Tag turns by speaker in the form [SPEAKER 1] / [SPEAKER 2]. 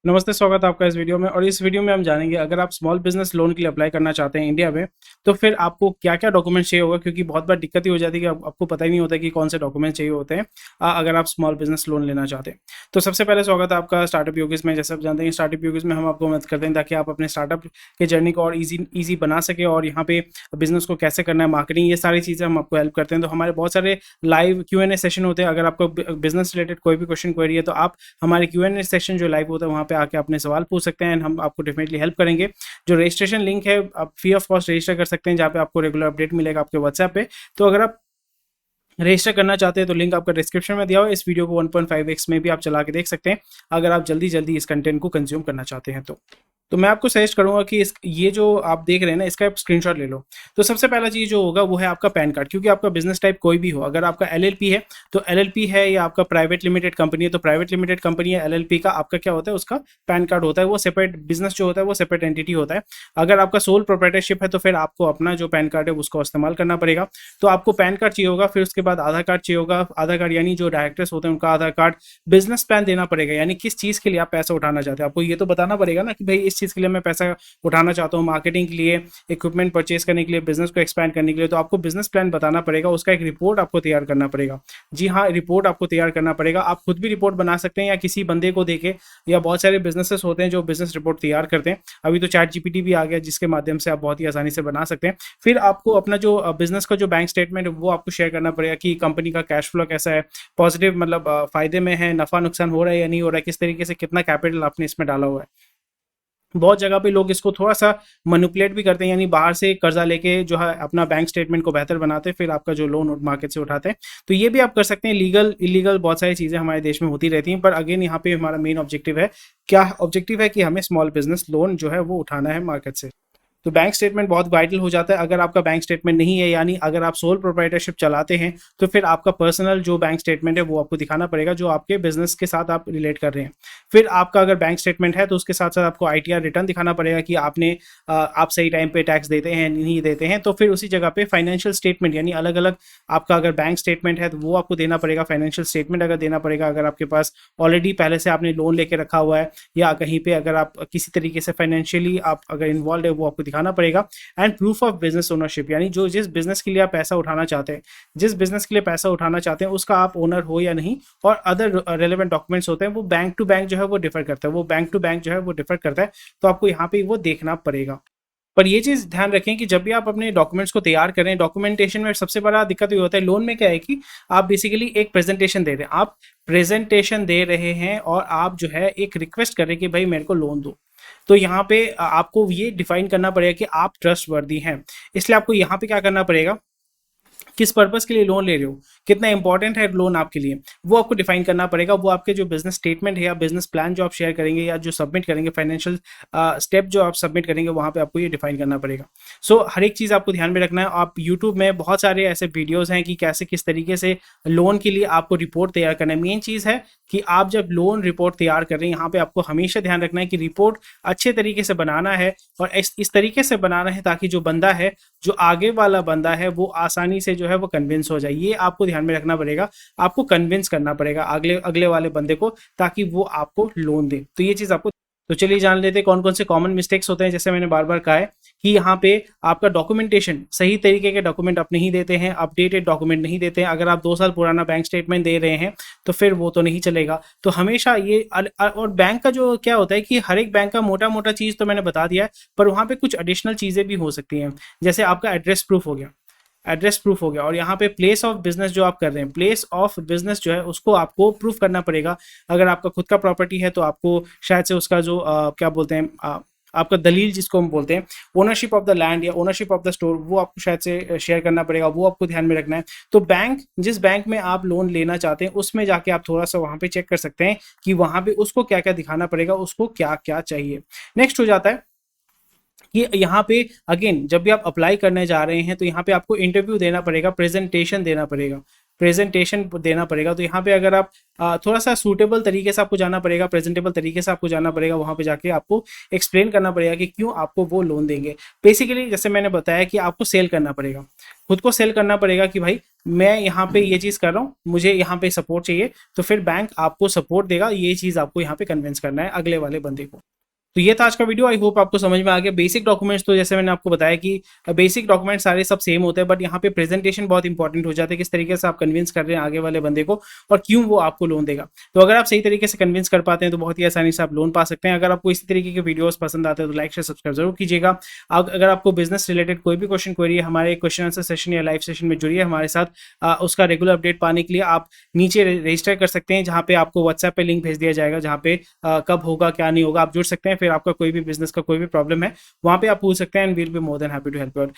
[SPEAKER 1] नमस्ते, स्वागत है आपका इस वीडियो में। और इस वीडियो में हम जानेंगे अगर आप स्मॉल बिजनेस लोन के लिए अप्लाई करना चाहते हैं इंडिया में, तो फिर आपको क्या-क्या डॉक्यूमेंट चाहिए होगा, क्योंकि बहुत बार दिक्कत ये हो जाती है कि आपको पता ही नहीं होता कि कौन से डॉक्यूमेंट चाहिए होते हैं अगर आप स्मॉल बिजनेस लोन लेना चाहते हैं। तो सबसे पहले स्वागत है आपका स्टार्टअप योगीज़ में। जैसे आप जानते हैं स्टार्टअप योगीज़ में हम आपको मदद करते हैं ताकि आप अपने स्टार्टअप के जर्नी को और ईज़ी बना सकें, और यहाँ पे बिज़नेस को कैसे करना है, मार्केटिंग, ये सारी चीज़ें हम आपको हेल्प करते हैं। तो हमारे बहुत सारे लाइव Q&A सेशन होते हैं। अगर आपको बिज़नेस रिलेटेड कोई भी क्वेश्चन क्वेरी है तो आप हमारे Q&A सेशन जो लाइव होता है वहाँ पे आके अपने सवाल पूछ सकते हैं एंड हम आपको डेफिनेटली हेल्प करेंगे। जो रजिस्ट्रेशन लिंक है आप फ्री ऑफ कॉस्ट रजिस्टर कर सकते हैं, जहाँ पे आपको रेगुलर अपडेट मिलेगा आपके व्हाट्सएप पे। तो अगर आप रजिस्टर करना चाहते हैं तो लिंक आपका डिस्क्रिप्शन में दिया हुआ है। इस वीडियो को 1.5x में भी आप चला के देख सकते हैं अगर आप जल्दी जल्दी इस कंटेंट को कंज्यूम करना चाहते हैं तो मैं आपको सजेस्ट करूंगा कि ये जो आप देख रहे हैं ना, इसका आप स्क्रीनशॉट ले लो। तो सबसे पहला चीज़ जो होगा वो है आपका पैन कार्ड, क्योंकि आपका बिजनेस टाइप कोई भी हो, अगर आपका LLP है तो LLP है, या आपका प्राइवेट लिमिटेड कंपनी है तो प्राइवेट लिमिटेड कंपनी है, LLP का आपका क्या होता है, उसका पैन कार्ड होता है। वो सेपरेट बिजनेस जो होता है वो सेपरेट एंटिटी होता है। अगर आपका सोल प्रोप्राइटरशिप है तो फिर आपको अपना जो पैन कार्ड है उसको इस्तेमाल करना पड़ेगा। तो आपको पैन कार्ड चाहिए होगा, फिर उसके बाद आधार कार्ड चाहिए होगा। आधार कार्ड यानी जो डायरेक्टर्स होते हैं उनका आधार कार्ड, बिजनेस प्लान देना पड़ेगा, यानी किस चीज़ के लिए आप पैसा उठाना चाहते हैं। आपको ये तो बताना पड़ेगा ना कि भाई इस चीज़ के लिए मैं पैसा उठाना चाहता हूँ, मार्केटिंग के लिए, इक्विपमेंट परचेज करने के लिए, बिजनेस को एक्सपैंड करने के लिए। तो आपको बिजनेस प्लान बताना पड़ेगा, उसका एक रिपोर्ट आपको तैयार करना पड़ेगा। जी हाँ, रिपोर्ट आपको तैयार करना पड़ेगा। आप खुद भी रिपोर्ट बना सकते हैं या किसी बंदे को देके, या बहुत सारे बिजनेसेस होते हैं जो बिजनेस रिपोर्ट तैयार करते हैं। अभी तो चैट जीपीटी भी आ गया जिसके माध्यम से आप बहुत ही आसानी से बना सकते हैं। फिर आपको अपना जो बिजनेस का जो बैंक स्टेटमेंट है वो आपको शेयर करना पड़ेगा कि कंपनी का कैश फ्लो कैसा है, पॉजिटिव मतलब फायदे में है, नफा नुकसान हो रहा है या नहीं हो रहा है, किस तरीके से कितना कैपिटल आपने इसमें डाला हुआ है। बहुत जगह पे लोग इसको थोड़ा सा मैनिपुलेट भी करते हैं, यानी बाहर से कर्जा लेके जो है अपना बैंक स्टेटमेंट को बेहतर बनाते हैं, फिर आपका जो लोन मार्केट से उठाते हैं। तो ये भी आप कर सकते हैं। लीगल इलीगल बहुत सारी चीज़ें हमारे देश में होती रहती हैं, पर अगेन यहाँ पे हमारा मेन ऑब्जेक्टिव है, क्या ऑब्जेक्टिव है कि हमें स्मॉल बिजनेस लोन जो है वो उठाना है मार्केट से। तो बैंक स्टेटमेंट बहुत वाइटल हो जाता है। अगर आपका बैंक स्टेटमेंट नहीं है, यानी अगर आप सोल प्रोप्राइटरशिप चलाते हैं, तो फिर आपका पर्सनल जो बैंक स्टेटमेंट है वो आपको दिखाना पड़ेगा, जो आपके बिजनेस के साथ आप रिलेट कर रहे हैं। फिर आपका अगर बैंक स्टेटमेंट है तो उसके साथ साथ आपको ITR रिटर्न दिखाना पड़ेगा कि आपने आप सही टाइम पे टैक्स देते हैं नहीं देते हैं। तो फिर उसी जगह पे फाइनेंशियल स्टेटमेंट, यानी अलग अलग आपका अगर बैंक स्टेटमेंट है तो वो आपको देना पड़ेगा। फाइनेंशियल स्टेटमेंट अगर देना पड़ेगा, अगर आपके पास ऑलरेडी पहले से आपने लोन लेके रखा हुआ है, या कहीं पे अगर आप किसी तरीके से फाइनेंशियली आप अगर इन्वॉल्व है, वो आपको दिखाना पड़ेगा। And proof of business ownership, यानी जो जिस बिजनेस के लिए आप पैसा उठाना चाहते हैं, जिस बिजनेस के लिए पैसा उठाना चाहते हैं उसका आप ओनर हो या नहीं, और अदर रेलेवेंट डॉक्यूमेंट्स होते हैं। वो बैंक टू बैंक जो है वो डिफर करता है, वो बैंक टू बैंक जो है वो डिफर करता है। तो आपको यहाँ पे वो देखना पड़ेगा। पर ये चीज़ ध्यान रखें कि जब भी आप अपने डॉक्यूमेंट्स को तैयार करें, डॉक्यूमेंटेशन में सबसे बड़ा दिक्कत ये होता है लोन में, क्या है कि आप बेसिकली एक प्रेजेंटेशन दे रहे हैं, आप प्रेजेंटेशन दे रहे हैं और आप जो है एक रिक्वेस्ट कर रहे हैं कि भाई मेरे को लोन दो। तो यहाँ पे आपको ये डिफाइन करना पड़ेगा कि आप ट्रस्ट वर्दी हैं। इसलिए आपको यहाँ पे क्या करना पड़ेगा, किस पर्पस के लिए लोन ले रहे हो, कितना इंपॉर्टेंट है लोन आपके लिए, वो आपको डिफाइन करना पड़ेगा। वो आपके जो बिजनेस स्टेटमेंट है या बिजनेस प्लान जो आप शेयर करेंगे या जो सबमिट करेंगे, फाइनेंशियल स्टेप जो आप सबमिट करेंगे, वहाँ पे आपको ये डिफाइन करना पड़ेगा। सो हर एक चीज़ आपको ध्यान में रखना है। आप यूट्यूब में बहुत सारे ऐसे वीडियोज़ हैं कि कैसे किस तरीके से लोन के लिए आपको रिपोर्ट तैयार करना है। मेन चीज़ है कि आप जब लोन रिपोर्ट तैयार कर रहे हैं, यहाँ पे आपको हमेशा ध्यान रखना है कि रिपोर्ट अच्छे तरीके से बनाना है, और इस तरीके से बनाना है ताकि जो बंदा है, जो आगे वाला बंदा है, वो आसानी से जो है वो कन्विंस हो जाए। ये आपको ध्यान में रखना पड़ेगा। आपको कन्विंस करना पड़ेगा अगले अगले वाले बंदे को, ताकि वो आपको लोन दे। तो ये चीज़ आपको, तो चलिए जान लेते हैं कौन कौन से कॉमन मिस्टेक्स होते हैं। जैसे मैंने बार बार कहा है कि यहाँ पे आपका डॉक्यूमेंटेशन, सही तरीके के डॉक्यूमेंट आप नहीं देते हैं, अपडेटेड डॉक्यूमेंट नहीं देते हैं। अगर आप 2 साल पुराना बैंक स्टेटमेंट दे रहे हैं तो फिर वो तो नहीं चलेगा। तो हमेशा ये और बैंक का जो क्या होता है कि हर एक बैंक का मोटा मोटा चीज़ तो मैंने बता दिया है, पर वहाँ पे कुछ एडिशनल चीज़ें भी हो सकती हैं। जैसे आपका एड्रेस प्रूफ हो गया, एड्रेस प्रूफ हो गया, और यहाँ पे प्लेस ऑफ बिजनेस जो आप कर रहे हैं, प्लेस ऑफ बिजनेस जो है उसको आपको प्रूफ करना पड़ेगा। अगर आपका खुद का प्रॉपर्टी है तो आपको शायद से उसका जो क्या बोलते हैं, आपका दलील जिसको हम बोलते हैं, ओनरशिप ऑफ द लैंड या ओनरशिप ऑफ द स्टोर, वो आपको शायद से शेयर करना पड़ेगा। वो आपको ध्यान में रखना है। तो बैंक, जिस बैंक में आप लोन लेना चाहते हैं उसमें जाके आप थोड़ा सा वहाँ पे चेक कर सकते हैं कि वहाँ पे उसको क्या क्या दिखाना पड़ेगा, उसको क्या क्या चाहिए। नेक्स्ट हो जाता है कि यहाँ पे अगेन जब भी आप अप्लाई करने जा रहे हैं तो यहाँ पे आपको इंटरव्यू देना पड़ेगा, प्रेजेंटेशन देना पड़ेगा। प्रेजेंटेशन देना पड़ेगा। तो यहाँ पे अगर आप थोड़ा सा सूटेबल तरीके से आपको जाना पड़ेगा, प्रेजेंटेबल तरीके से आपको जाना पड़ेगा, वहाँ पे जाके आपको एक्सप्लेन करना पड़ेगा कि क्यों आपको वो लोन देंगे। बेसिकली जैसे मैंने बताया कि आपको सेल करना पड़ेगा, खुद को सेल करना पड़ेगा कि भाई मैं यहाँ पे ये चीज़ कर रहा हूँ, मुझे यहाँ पे सपोर्ट चाहिए, तो फिर बैंक आपको सपोर्ट देगा। ये चीज़ आपको यहाँ पे कन्विंस करना है अगले वाले बंदे को। तो ये था आज का वीडियो। आई होप आपको समझ में आ गया। बेसिक डॉक्यूमेंट्स तो जैसे मैंने आपको बताया कि बेसिक डॉक्यूमेंट्स सारे सब सेम होते हैं, बट यहाँ पे प्रेजेंटेशन बहुत इंपॉर्टेंट हो जाता है, किस तरीके से आप कन्विंस कर रहे हैं आगे वाले बंदे को और क्यों वो आपको लोन देगा। तो अगर आप सही तरीके से कन्विंस कर पाते हैं तो बहुत ही आसानी से आप लोन पा सकते हैं। अगर आपको इसी तरीके के वीडियोस पसंद आते हैं तो लाइक शेयर सब्सक्राइब जरूर कीजिएगा। अगर आपको बिजनेस रिलेटेड कोई भी क्वेश्चन क्वेरी है, हमारे क्वेश्चन आंसर सेशन या लाइव सेशन में जुड़िए हमारे साथ। उसका रेगुलर अपडेट पाने के लिए आप नीचे रजिस्टर कर सकते हैं, जहाँ पे आपको व्हाट्सएप पे लिंक भेज दिया जाएगा, जहाँ पे कब होगा क्या नहीं होगा आप जुड़ सकते हैं। फिर आपका कोई भी बिजनेस का कोई भी प्रॉब्लम है वहाँ पे आप पूछ सकते हैं, and we'll be more than happy to help you out.